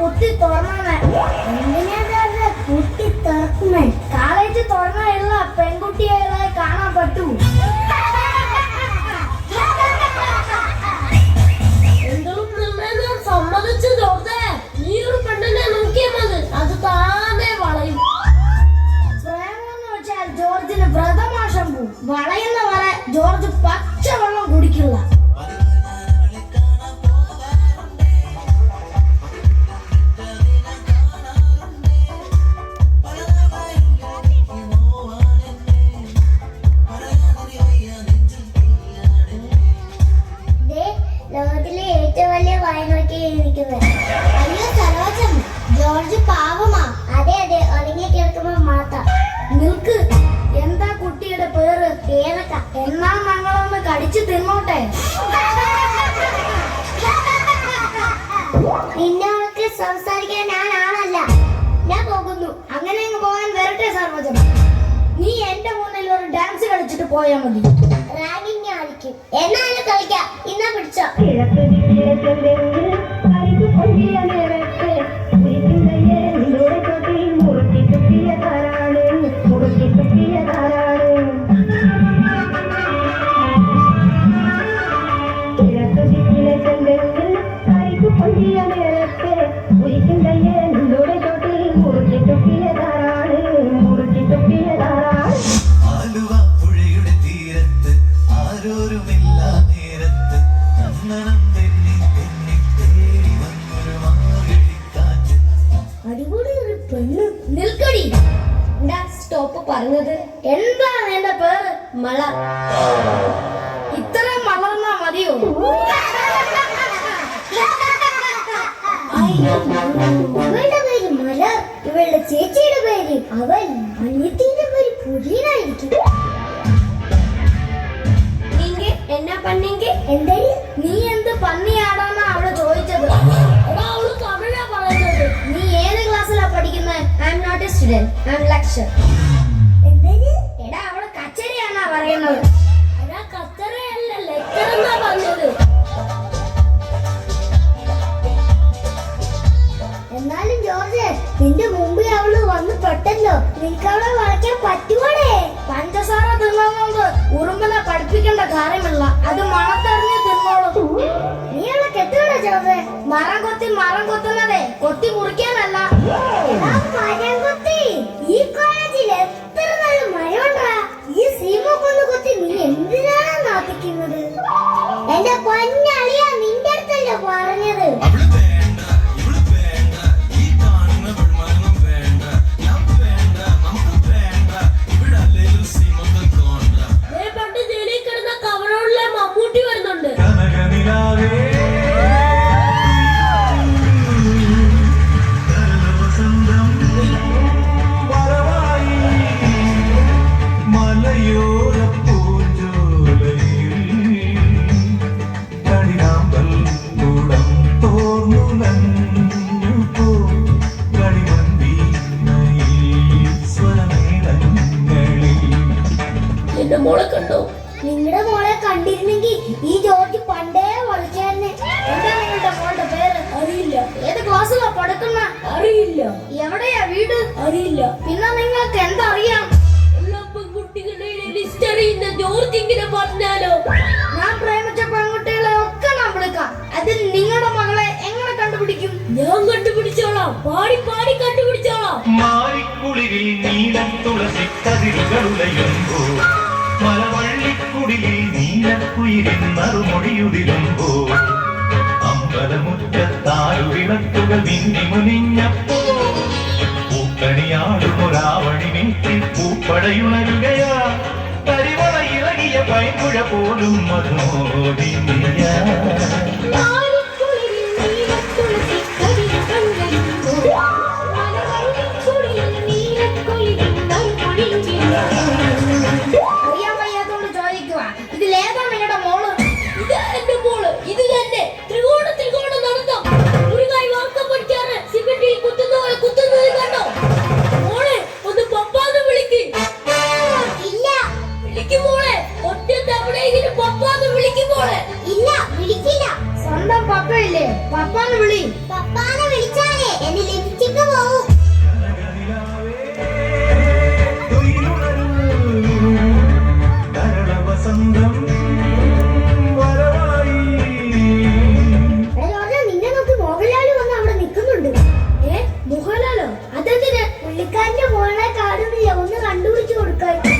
കുത്തി തുറന്നേ. എന്തിനാ കുത്തി തുറക്കുന്നേ? കാളേജ് തുറന്നുള്ള പെൺകുട്ടികളെ കാണാൻ പറ്റൂ. സമ്മതിച്ചു ജോർജേ, നീ ഒരു പെണ്ണിനെ നോക്കിയാൽ മതി, അത് താനെ വളയും. പ്രേമെന്ന് വെച്ചാൽ ജോർജിന് വ്രതമാശം പോവും. വളയുന്ന വരെ ജോർജ് പച്ചവെള്ളം കുടിക്കില്ല. ലോകത്തിലെ ഏറ്റവും വലിയ വായനൊക്കെ ഇരിക്കുന്നത്. അയ്യോ സരോജം, ജോർജ് പാവമാ. അതെ അതെ, ഒതുങ്ങി കിടക്കുമ്പോ മാത്രം. നിൽക്ക്, എന്താ കുട്ടിയുടെ പേര്? പേരക്ക. എന്നാ ഞങ്ങളൊന്ന് കടിച്ചു തിന്നോട്ടെ. നിന്നോടൊക്കെ സംസാരിക്കാൻ ഞാൻ ആളല്ല. ഞാൻ പോകുന്നു. അങ്ങനെ അങ്ങ് പോകാൻ വരട്ടെ സർവജം. നീ എന്റെ മുന്നിൽ ഒരു ഡാൻസ് കളിച്ചിട്ട് പോയാ മതി. റാഗിങ് കളിക്കും. എന്നാലും കളിക്കാം. ഇന്നാ പിടിച്ചോ. നിൽക്കടി. എന്താ സ്റ്റോപ്പ് പറഞ്ഞത്? എന്താണ് എന്റെ പേര്? മലർ. ഇത്രയും വളർന്നാ മതിയോ? ഇവളുടെ പേര് മലർ. ഇവളുടെ ചേച്ചിയുടെ പേര് അവൻ. അനിയത്തിന്റെ പേര് പുലിനായിരിക്കും. നീങ്ക എന്നാ പണ്ണിങ്ക? എന്തേ നീ എന്ത് പന്നിയാടാന്നാ അവള് ചോദിച്ചത്. അവള് തമിഴാ പറയുന്നത്. നീ ഏത് ക്ലാസ്സിലാ പഠിക്കുന്നത്? I'm not a student, I'm lecture. എന്തേ? എടാ അവള് കച്ചേരിയാണാ പറയുന്നത്. അതാ കച്ചറയല്ല, ലെക്ചർ എന്നാ പറഞ്ഞത്. എന്നാലും ജോർജ്, നിന്റെ മുമ്പിൽ അവള് വന്ന് പെട്ടല്ലോ. നിനക്ക് അവളെ വളയ്ക്കാൻ പറ്റുവാടേ? പഞ്ചസാര തിന്നുന്നത് ഉറുമ്പിനെ പഠിപ്പിക്കേണ്ട കാര്യമില്ല. അത് മണത്തെറിഞ്ഞ് തിന്നോളും. നീ അവളെ കെട്ടുകട ജോർജ്. മരം കൊത്തുന്നതേ കൊത്തി മുറിക്കാനല്ല. മരം കൊത്തി. ഈ കോളേജിൽ എത്ര നല്ല മരമുണ്ടാ. ഈ സീമ കൊണ്ട് കൊത്തി നീ എന്തിനാണ് നാട്ടിക്കുന്നത്? എന്റെ പൊന്നളിയാ, നിന്റെ അടുത്തല്ലേ പറഞ്ഞത്. പണ്ട് ജയിലിൽ കിടന്ന കവറുള്ള മമ്മൂട്ടി വരുന്നുണ്ട്. എന്റെ മോളെ കണ്ടോ? നിങ്ങളുടെ മോളെ കണ്ടിരുന്നെങ്കിൽ ഈ ജോർജ് പണ്ടേ വളയ്ക്കാന്നെ. എന്താ നിങ്ങളുടെ മോളുടെ പേര്? അറിയില്ല. ഏത് ക്ലാസ്സിലാ പഠിക്കുന്ന? അറിയില്ല. എവിടെയാ വീട്? അറിയില്ല. പിന്നെ നിങ്ങൾക്ക് എന്തറിയാം? എല്ലാ പെൺകുട്ടികളുടെ ലിസ്റ്റ് അറിയുന്ന ജോർജ് ഇങ്ങനെ പറഞ്ഞാലോ? ഞാൻ പ്രേമിച്ച പെൺകുട്ടികളെ ഒക്കെ ഞാൻ വിളിക്കാം. അതിൽ നിങ്ങളുടെ മകളെ എങ്ങനെ കണ്ടുപിടിക്കും? ഞാൻ കണ്ടുപിടിച്ചോളാം. പാടി പാടി കണ്ടുപിടിച്ചോളാം. മാരിക്കുളിരിൽ നീലത്തുളസി കതിരുകളുലയുമ്പോ മലവള്ളിക്കുടിലിൽ നീലക്കുയിലിൻ മറുമൊഴിയുതിരുമ്പോ അമ്പലമുറ്റത്താരു വിളക്കുകൾ മിന്നി മുനിഞ്ഞപ്പോ പൂക്കണിയാടുമൊരാവണി വീട്ടിൽ പൂപ്പടയുണരുകയാ. കരിവള ഇളകിയ പൈങ്കുഴ പോലും മധുമോദിനിയ. അറിയാൻ വയ്യാത്തോണ്ട് ചോദിക്കുക. ഇതിലേതാ നിങ്ങളുടെ മോള്? ഇത് എന്റെ മോള്. ഇത് തന്നെ ത്രികോണം നടത്താം. ഒരു കൈ വാക്കം പഠിക്കാറ് സിമെന്റിൽ കുത്തുന്നത് കണ്ടോ? മോളെ ഒന്ന് പപ്പാന്ന് വിളിക്ക്. ഇല്ല. വിളിക്ക് മോളെ. ഒറ്റ തവണയെങ്കിലും പപ്പാന്ന് വിളിക്ക് മോളെ. ഇല്ല, വിളിക്കില്ല. സ്വന്തം പപ്പയില്ലേ? പപ്പാന്ന് വിളി. പപ്പാനെ വിളിച്ചാലേ മകളെ കാണുന്നില്ല, ഒന്ന് കണ്ടുപിടിച്ചു കൊടുക്കാൻ.